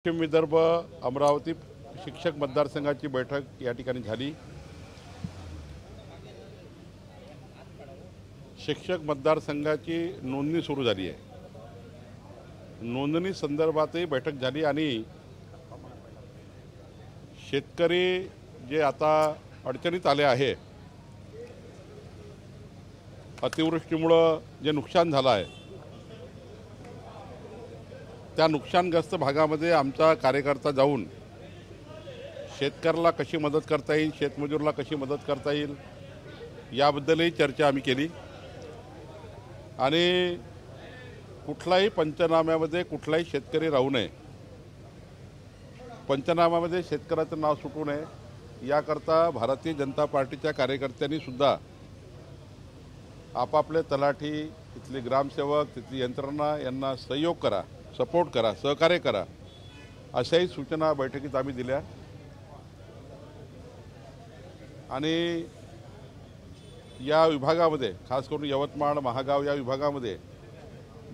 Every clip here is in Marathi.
पश्चिम विदर्भ अमरावती शिक्षक मतदारसंघाची बैठक या ठिकाणी झाली। शिक्षक मतदारसंघाची नोंदणी सुरू झाली आहे। नोंदणी संदर्भातही बैठक झाली आणि शेतकरी जे आता अडचणीत आले आहे, अतिवृष्टीमुळे जे नुकसान झालं आहे, त्या नुकसानग्रस्त भागामध्ये आमचा कार्यकर्ता जाऊन शेतकऱ्याला कशी मदत करता येईल, शेतमजूरला कशी मदत करता येईल याबद्दलही चर्चा आम्ही केली। आणि कुठलाही पंचनाम्यामध्ये कुठलाही शेतकरी राहू नये, पंचनाम्यामध्ये शेतकऱ्याचं नाव सुटू नये याकरता भारतीय जनता पार्टीच्या कार्यकर्त्यांनी सुद्धा आपापले तलाठी, तिथले ग्रामसेवक, तिथली यंत्रणा यांना सहयोग करा, सपोर्ट करा, सहकार्य करा, अशाही सूचना बैठकीत आम्ही दिल्या। आणि या विभागामध्ये खास करून यवतमाळ, महागाव या विभागामध्ये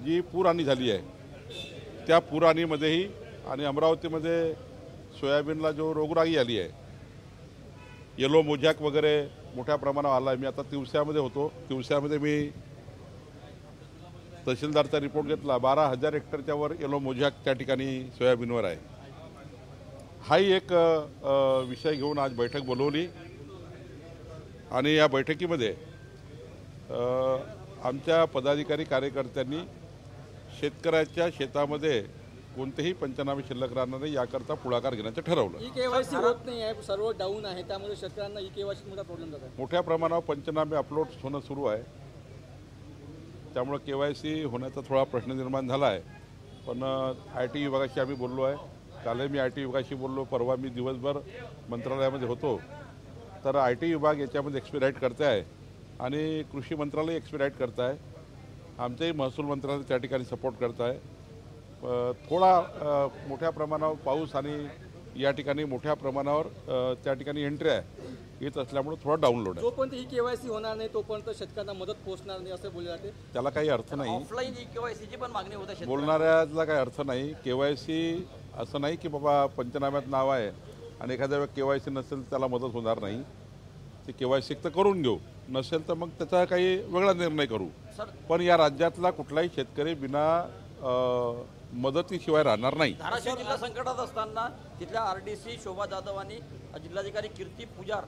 जी पूरहानी झाली आहे, त्या पूरहानीमध्येही आणि अमरावतीमध्ये सोयाबीनला जो रोगराई आली आहे, येलो मोजॅक वगैरे मोठ्या प्रमाणावर आला आहे। मी आता तिवस्यामध्ये होतो, तिवस्यामध्ये मी तहसीलदारचा रिपोर्ट घेतला, 12,000 हेक्टरच्या वर येलो मोजॅक त्या ठिकाणी सोयाबीनवर आहे। हाही एक विषय घेऊन आज बैठक बोलवली आणि या बैठकीमध्ये आमच्या पदाधिकारी कार्यकर्त्यांनी शेतकऱ्याच्या शेतामध्ये कोणतेही पंचनामे शिल्लक राहणार नाही याकरता पुढाकार घेण्याचं ठरवलं। ई-केवायसी होत नाही आहे, सर्व डाऊन आहे, त्यामुळे शेतकऱ्यांना ई-केवायसी मोठा प्रॉब्लेम जात आहे। मोठ्या प्रमाणावर पंचनामे अपलोड होणं सुरू आहे, त्यामुळे केवायसी होण्याचा थोडा प्रश्न निर्माण झाला आहे। पण IT विभागाशी आम्ही बोललो आहे, कालही मी IT विभागाशी बोललो, परवा मी दिवसभर मंत्रालयामध्ये होतो। तर IT विभाग याच्यामध्ये एक्सपिराईट करते आहे आणि कृषी मंत्रालय एक्सपिराईट करत आहे, आमचंही महसूल मंत्रालय त्या ठिकाणी सपोर्ट करत आहे। थोडा मोठ्या प्रमाणावर पाऊस आणि या ठिकाणी मोठ्या प्रमाणावर त्या ठिकाणी एंट्री आहे येत असल्यामुळे थोडा डाऊनलोड आहे। जोपर्यंत ई-केवायसी होणार नाही तोपर्यंत शेतकऱ्यांना मदत पोहोचणार नाही असं बोलले जाते। त्याला काही अर्थ नाही, ऑफलाईन ई-केवायसीची पण मागणी होत आहे बोलणाऱ्याला काही अर्थ नाही। केवायसी असं नाही की बाबा पंचनाम्यात नाव आहे आणि एखाद्या वेळेस केवायसी नसेल त्याला मदत होणार नाही। ते केवायसी तर करून घेऊ, नसेल तर मग त्याचा काही वेगळा निर्णय करू। पण या राज्यातला कुठलाही शेतकरी बिना मदतीशिवाय राहणार नाही। धाराशिव जिल्हा संकटात असताना तिथल्या RDC शोभा जाधव आणि जिल्हाधिकारी कीर्ती पुजार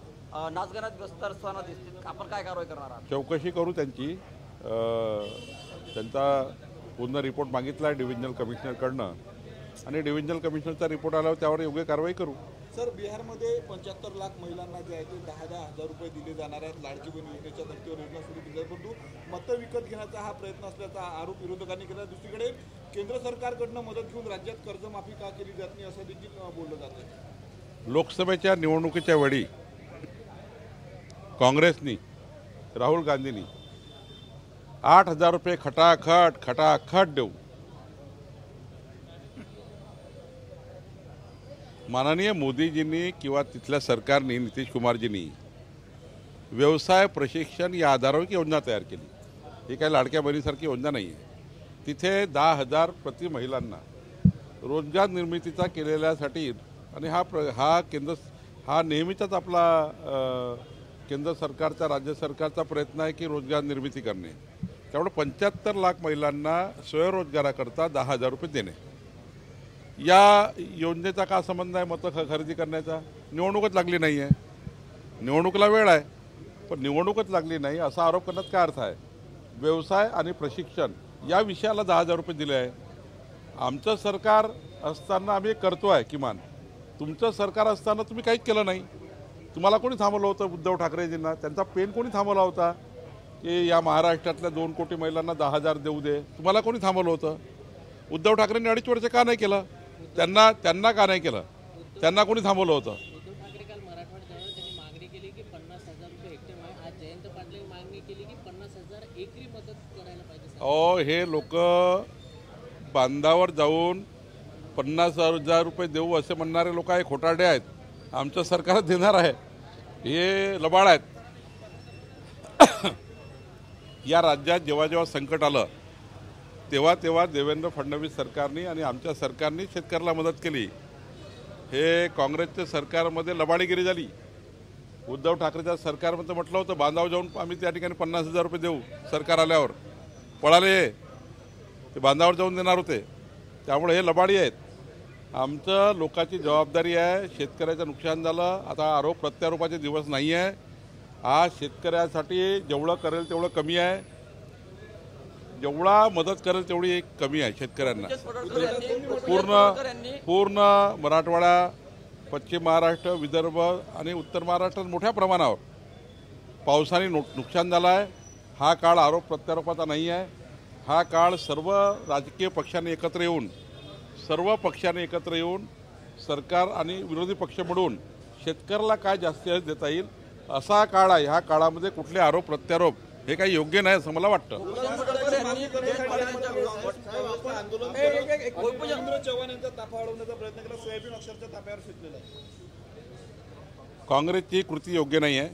नाचगाण्यात व्यस्त असताना दिसतील, आपण काय कारवाई करणार आहात? चौकशी करू त्यांची, त्यांचा पूर्ण रिपोर्ट मागितला आहे डिव्हिजनल कमिशनरकडनं आणि डिव्हिजनल कमिशनरचा रिपोर्ट आल्यावर त्यावर योग्य कारवाई करू। सर, बिहारमध्ये 75 लाख महिलांना जे आहे ते 10,000 रुपये दिले जाणार आहेत। लाडकी बहीण योजनेच्या धर्तीवर योजना सुरू केली आहे, परंतु मतं विकत घेण्याचा हा प्रयत्न असल्याचा आरोप विरोधकांनी केला। दुसरीकडे केंद्र सरकारकडनं मदत घेऊन राज्यात कर्जमाफी का केली जात नाही असं देखील बोललं जातं। लोकसभेच्या निवडणुकीच्या वेळी काँग्रेसनी, राहुल गांधींनी 8,000 रुपये खटाखट देऊ माननीय मोदीजींनी किंवा तिथल्या सरकारने, नितीश कुमारजींनी व्यवसाय प्रशिक्षण या आधारावर एक योजना तयार केली। ही काही लाडक्या बहिणीसारखी योजना नाही आहे। तिथे 10,000 प्रति महिलांना रोजगार निर्मितीचा केलेल्यासाठी आणि हा नेहमीचाच आपला केंद्र सरकारचा, राज्य सरकारचा प्रयत्न आहे की रोजगार निर्मिती करणे। त्यामुळे 75 लाख महिलांना स्वयंरोजगाराकरता 10,000 रुपये देणे, या योजनेचा का संबंध आहे मतं खरेदी करण्याचा? निवडणूकच लागली नाही आहे, निवडणुकीला वेळ आहे पण निवडणूकच लागली नाही असा आरोप करण्यात काय अर्थ आहे? व्यवसाय आणि प्रशिक्षण या विषयाला 10,000 रुपये दिले आहे। आमचं सरकार असताना आम्ही करतो आहे किमान, तुमचं सरकार असताना तुम्ही काहीच केलं नाही। तुम्हाला कोणी थांबवलं होतं? उद्धव ठाकरेजींना त्यांचा पेन कोणी थांबवला होता की या महाराष्ट्रातल्या 2 कोटी महिलांना 10,000 देऊ दे? तुम्हाला कोणी थांबवलं होतं? उद्धव ठाकरेंनी 2.5 वर्ष का नाही केलं? त्यांना का नाही केलं? त्यांना कोणी थांबवलं होतं? उद्धव ठाकरे काल मराठवाड्यात त्यांनी मागणी केली की 50,000 रुपये हेक्टर, आज जयंत पाटलांनी मागणी केली की 50,000 एकरी मदत करायला पाहिजे। हे लोक बांधावर जाऊन 50,000 रुपये देऊ असे म्हणणारे लोक आहे, खोटारडे आहेत। आमचं सरकार देणार आहे, हे लबाड आहेत। या राज्यात जेव्हा जेव्हा संकट आलं तेव्हा देवेंद्र फडणवीस सरकारने आणि आमच्या सरकारने शेतकऱ्याला मदत केली. हे काँग्रेसच्या सरकारमध्ये लबाडीगिरी झाली. उद्धव ठाकरेच्या सरकारमध्ये म्हटलं होतं बांधावर जाऊन आम्ही त्या ठिकाणी 50,000 रुपये देऊ, सरकार आल्यावर पळाले. ते बांधावर जाऊन देणार होते. त्यामुळे हे लबाडी आहेत. आमचं लोकांची जबाबदारी आहे. शेतकऱ्याचं नुकसान झालं, आता आरोप प्रत्यारोपाचे दिवस नाही आहे. आज शेतकऱ्यासाठी जेवढं करेल तेवढं कमी आहे, जेवढा मदत करेल तेवढी कमी आहे शेतकऱ्यांना. पूर्ण मराठवाडा, पश्चिम महाराष्ट्र, विदर्भ आणि उत्तर महाराष्ट्रात मोठ्या प्रमाणावर पावसाने नुकसान झालं आहे. हा काळ आरोप प्रत्यारोपाचा नाही आहे. हा काळ सर्व राजकीय पक्षांनी एकत्र येऊन सरकार आणि विरोधी पक्ष मिळून शेतकऱ्याला काय जास्त देता येईल असा काळ आहे. ह्या काळामध्ये कुठले आरोप प्रत्यारोप हे काही योग्य नाही असं मला वाटतं. काँग्रेसची कृती योग्य नाही आहे.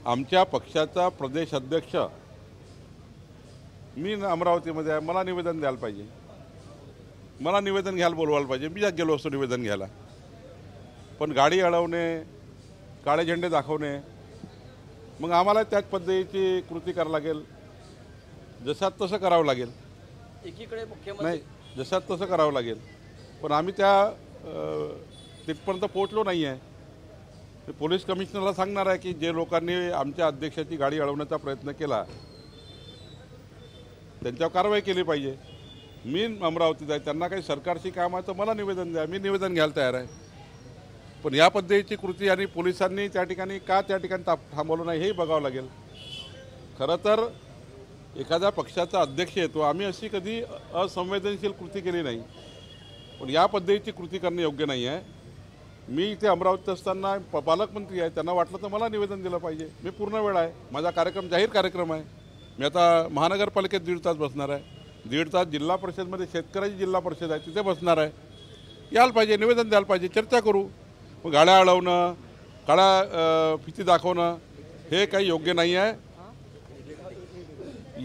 आमच्या पक्षाचा प्रदेश अध्यक्ष मी अमरावतीमध्ये आहे, मला निवेदन द्यायला पाहिजे, मला निवेदन घ्यायला बोलवायला पाहिजे. मी गेलो असतो निवेदन घ्यायला. पण गाडी अडवणे, काळे झेंडे दाखवणे, मग आम्हाला त्याच पद्धतीची कृती करावं लागेल. जशात तसं करावं लागेल. एकीकडे मुख्यमंत्री नाही, जशात तसं करावं लागेल. पण आम्ही त्या तिथपर्यंत पोहोचलो नाही आहे. ते पोलीस कमिशनरला सांगणार आहे की जे लोकांनी आमच्या अध्यक्षाची गाडी अडवण्याचा प्रयत्न केला त्यांच्यावर कारवाई केली पाहिजे. मी अमरावतीत आहे, त्यांना काही सरकारची काम आहे तर मला निवेदन द्या, मी निवेदन घ्यायला तयार आहे. पण या पद्धतीची कृती आणि पोलिसांनी त्या ठिकाणी का थांबवलं नाही हेही बघावं लागेल. खरं तर एखाद्या पक्षाचा अध्यक्ष येतो, आम्ही अशी कधी असंवेदनशील कृती केली नाही. पण या पद्धतीची कृती करणं योग्य नाही आहे. मी इथे अमरावतीत असताना पालकमंत्री आहे, त्यांना वाटलं तर मला निवेदन दिलं पाहिजे. मी पूर्ण वेळ आहे, माझा कार्यक्रम जाहीर कार्यक्रम आहे. मी आता महानगरपालिकेत 1.5 तास बसणार आहे, 1.5 तास जिल्हा परिषदमध्ये शेतकऱ्याची जिल्हा परिषद आहे तिथे बसणार आहे. यायला पाहिजे, निवेदन द्यायला पाहिजे, चर्चा करू. मग गाड्या अडवणं, काळा फिती दाखवणं हे काही योग्य नाही आहे.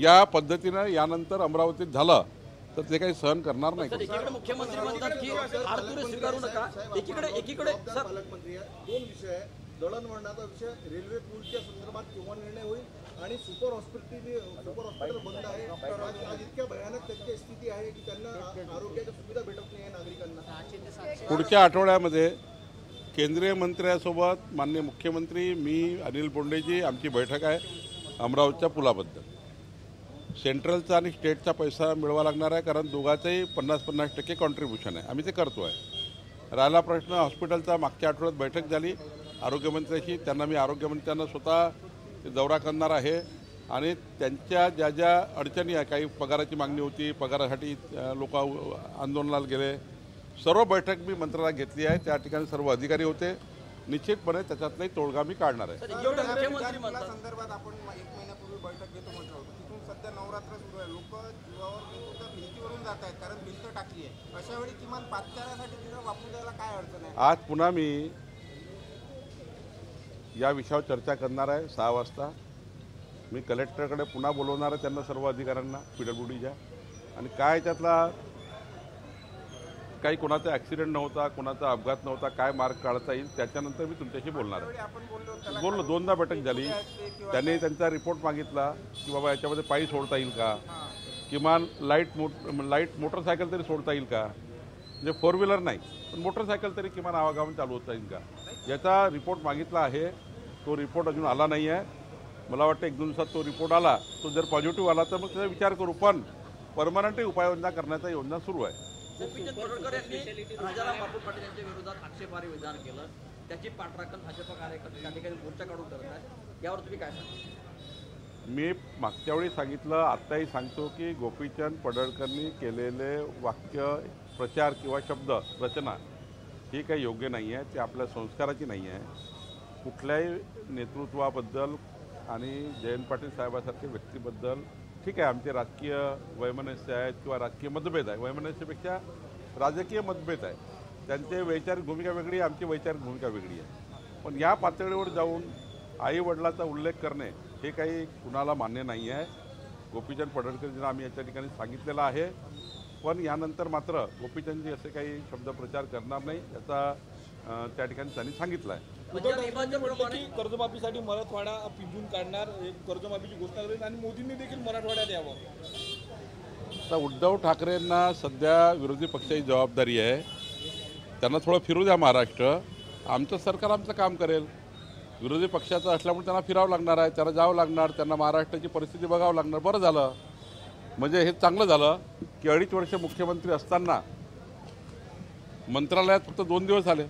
या पद्धतीनं यानंतर अमरावतीत झालं तर ते काही सहन करणार नाही. एकीकडे मुख्यमंत्री म्हणतात की आरतुरे स्वीकारू नका, एकीकडे सर पालकमंत्री दोन विषय आहे. दळणवळणाचा विषय, रेल्वे पूलच्या संदर्भात केव्हा निर्णय होईल, आणि सुपर हॉस्पिटल बंद आहे. आज इतक्या भयानक त्याची स्थिती आहे की त्यांना आरोग्याच्या सुविधा भेटत नाही नागरिकांना. पुढच्या आठवड्यामध्ये केंद्रीय मंत्र्यासोबत माननीय मुख्यमंत्री, मी, अनिल बोंडेजी आमची बैठक आहे अमरावतीच्या पुलाबद्दल. सेंट्रलचा आणि स्टेटचा पैसा मिळवा लागणार आहे, कारण दोघांचंही 50-50% कॉन्ट्रीब्युशन आहे. आम्ही ते करतो आहे. राहिला प्रश्न हॉस्पिटलचा, मागच्या आठवड्यात बैठक झाली आरोग्यमंत्र्याशी. त्यांना मी आरोग्यमंत्र्यांना स्वतः ते दौरा करणार आहे आणि त्यांच्या ज्या ज्या अडचणी आहे, काही पगाराची मागणी होती, पगारासाठी लोक आंदोलनाला गेले, सर्व बैठक मी मंत्र्याला घेतली आहे. त्या ठिकाणी सर्व अधिकारी होते. निश्चितपणे त्याच्यातलाही तोडगा मी काढणार आहे. संदर्भात आपण 1 महिन्यापूर्वी बैठक घेतो म्हटलं होतं. तिथून सध्या नवरात्र सुरू आहे. लोक जीवावर भिंतीवरून जात आहेत कारण भिंत टाकली आहे. अशा वेळी किमान पादचाऱ्यासाठी तिथं वापरून द्यायला काय अडचण आहे? आज पुन्हा मी या विषयावर चर्चा करणार आहे 6 वाजता. मी कलेक्टरकडे पुन्हा बोलवणार आहे त्यांना, सर्व अधिकाऱ्यांना PWDच्या. आणि काय त्यातला काही कोणाचा ॲक्सिडेंट नव्हता, कोणाचा अपघात नव्हता, काय मार्ग काढता येईल त्याच्यानंतर मी तुमच्याशी बोलणार आहे. बोललो, 2दा बैठक झाली. त्यांनी त्यांचा रिपोर्ट मागितला की बाबा याच्यामध्ये पायी सोडता येईल का, किमान लाईट मोटरसायकल तरी सोडता येईल का, म्हणजे 4 व्हीलर नाही पण मोटरसायकल तरी किमान आवागमन चालू होता येईल का, याचा रिपोर्ट मागितला आहे. तो रिपोर्ट अजून आला नाही आहे. मला वाटतं 1-2 दिवसात तो रिपोर्ट आला, तो जर पॉझिटिव्ह आला तर मग त्याचा विचार करू. पण परमनंट उपाययोजना करण्याचा योजना सुरू आहे. गोपीचंद पडळकर यांनी राजाराम बापू पाटील यांच्या विरोधात आक्षेपार्ह विधान केलं. त्याची पाठराखण भाजप कार्यकर्ते त्या ठिकाणी मोर्चा काढून करत आहेत. यावर तुम्ही काय सांगा? मी मागच्या वेळी सांगितलं, आत्ताही सांगतो की गोपीचंद पडळकरनी केलेले वाक्य, प्रचार किंवा शब्द रचना ही काही योग्य नाही आहे. ते आपल्या संस्काराची नाही आहे. कुठल्याही नेतृत्वाबद्दल आणि जयंत पाटील साहेबासारख्या व्यक्तीबद्दल ठीक आहे, आमचे राजकीय वैमनस्य आहेत किंवा राजकीय मतभेद आहे, वैमनस्यापेक्षा राजकीय मतभेद आहे. त्यांचे वैचारिक भूमिका वेगळी आहे, आमची वैचारिक भूमिका वेगळी आहे. पण या पातळीवर जाऊन आई वडिलाचा उल्लेख करणे हे काही कुणाला मान्य नाही आहे. गोपीचंद पडळकरजींना आम्ही याच्या ठिकाणी सांगितलेलं आहे. पण यानंतर मात्र गोपीचंदजी असे काही शब्द प्रचार करणार नाही याचा त्या ठिकाणी त्यांनी सांगितलं आहे. उद्धव ठाकरे म्हटलं की कर्जमाफीसाठी मराठवाडा पिंजून काढणार, कर्जमाफीची घोषणा करेल आणि मोदींनी देखील मराठवाड्यात यावं. आता उद्धव ठाकरेंना सध्या विरोधी पक्षाची जबाबदारी आहे. त्यांना थोडं फिरू द्या महाराष्ट्र. आमचं सरकार आमचं काम करेल. विरोधी पक्षाचं असल्यामुळे त्यांना फिरावं लागणार आहे, त्यांना जावं लागणार, त्यांना महाराष्ट्राची परिस्थिती बघावं लागणार. बरं झालं, म्हणजे हे चांगलं झालं की 2.5 वर्ष मुख्यमंत्री असताना मंत्रालयात फक्त 2 दिवस आले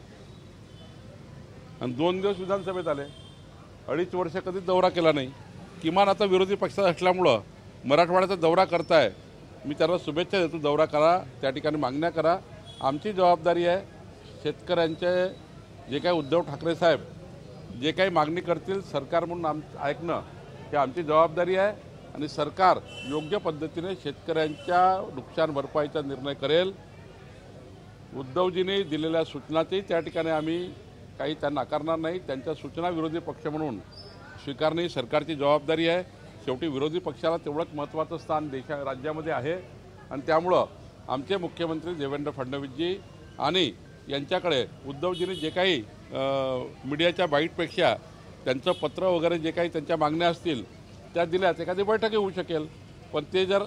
आणि 2 दिवस विधानसभेत आले. 2.5 वर्ष कधीच दौरा केला नाही. किमान आता विरोधी पक्षात असल्यामुळं मराठवाड्याचा दौरा करताय. मी त्यांना शुभेच्छा देतो. दौरा करा, त्या ठिकाणी मागण्या करा. आमची जबाबदारी आहे शेतकऱ्यांचे जे काही उद्धव ठाकरे साहेब जे काही मागणी करतील सरकार म्हणून ऐकणं हे आमची जबाबदारी आहे आणि सरकार योग्य पद्धतीने शेतकऱ्यांच्या नुकसान भरपाईचा निर्णय करेल. उद्धवजींनी दिलेल्या सूचनाची त्या ठिकाणी आम्ही काही त्यांना नाकारणार नाही. त्यांच्या सूचना विरोधी पक्ष म्हणून स्वीकारणे ही सरकारची जबाबदारी आहे. शेवटी विरोधी पक्षाला तेवढंच महत्त्वाचं स्थान राज्यामध्ये आहे आणि त्यामुळं आमचे मुख्यमंत्री देवेंद्र फडणवीसजी आणि यांच्याकडे उद्धवजींनी जे काही मीडियाच्या बाईटपेक्षा त्यांचं पत्र वगैरे जे काही त्यांच्या मागण्या असतील त्या दिल्यात एखादी बैठक होऊ शकेल. पण ते जर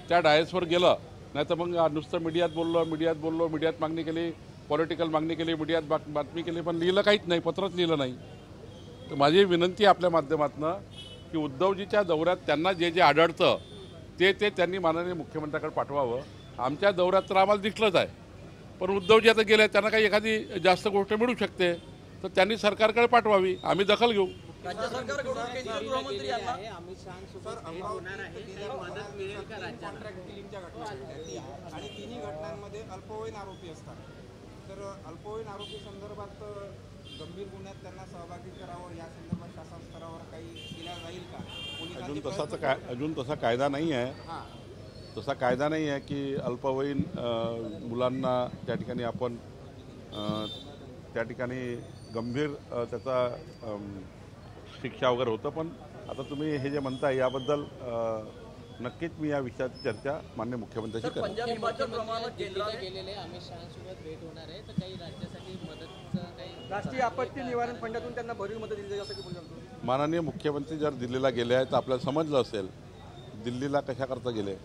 त्या डायसवर गेलं नाही तर मग नुसतं मीडियात बोललो, मीडियात मागणी केली, पॉलिटिकल मागणी केली, मीडियात बातमी केली, पण लिहिलं काहीच नाही, पत्रच लिहिलं नाही. तर माझी विनंती आहे आपल्या माध्यमातून की उद्धवजीच्या दौऱ्यात त्यांना जे जे आढळतं ते त्यांनी माननीय मुख्यमंत्र्याकडे पाठवावं. आमच्या दौऱ्यात तर आम्हाला दिसलंच आहे, पण उद्धवजी आता गेले, त्यांना काही एखादी जास्त गोष्ट मिळू शकते तर त्यांनी सरकारकडे पाठवावी. आम्ही दखल घेऊ. राज्य सरकारकडून केंद्रीय गृहमंत्री यांना अमित शहासोबत भेट होणार आहे, तर मदत मिळेल का राज्याला? कॉन्ट्रॅक्ट किलिंगच्या घटना आणि तिन्ही घटनांमध्ये अल्पवयीन आरोपी असतात. तर अल्पवयीन आरोपी संदर्भात गंभीर गुन्ह्यात त्यांना सहभागी करावं या संदर्भात शासन स्तरावर काही केल्या जाईल का? अजून तसा कायदा नाही आहे. तसा कायदा नाही आहे की अल्पवयीन मुलांना त्या ठिकाणी आपण त्या ठिकाणी गंभीर त्याचा शिक्षा वगैरे होतं. पण आता तुम्ही हे जे म्हणताय याबद्दल नक्कीच मी या विषयाची चर्चा माननीय मुख्यमंत्र्यांशी करेन. पंजाब हिमाचल प्रमाणात केंद्राने गेलेले अमित शहासोबत भेट होणार आहे, तर काही राज्यासाठी मदतचं काही राष्ट्रीय आपत्ती निवारण फंडातून त्यांना भरीव मदत दिली जाईल असं की बोलतो. माननीय मुख्यमंत्री जर दिल्लीला गेले आहेत तर आपल्याला समजलं असेल दिल्लीला कशाकरता गेले.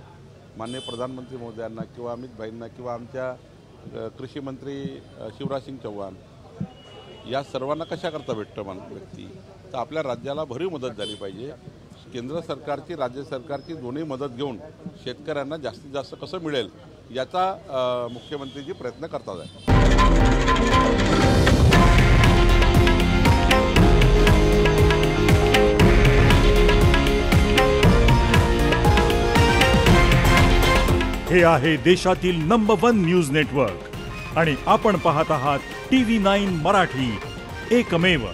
माननीय प्रधानमंत्री महोदयांना किंवा अमित भाईंना किंवा आमच्या कृषी मंत्री शिवराज सिंग चौहान या सर्वांना कशाकरता भेटतं व्यक्ती. तर आपल्या राज्याला भरीव मदत झाली पाहिजे. केंद्र सरकारची राज्य सरकारची दोन्ही मदत घेऊन शेतकऱ्यांना जास्तीत जास्त कसं मिळेल याचा मुख्यमंत्रीजी प्रयत्न करतात आहे. हे आहे देशातील नंबर 1 न्यूज नेटवर्क आणि आपण पाहत आहात TV9 मराठी, एकमेव.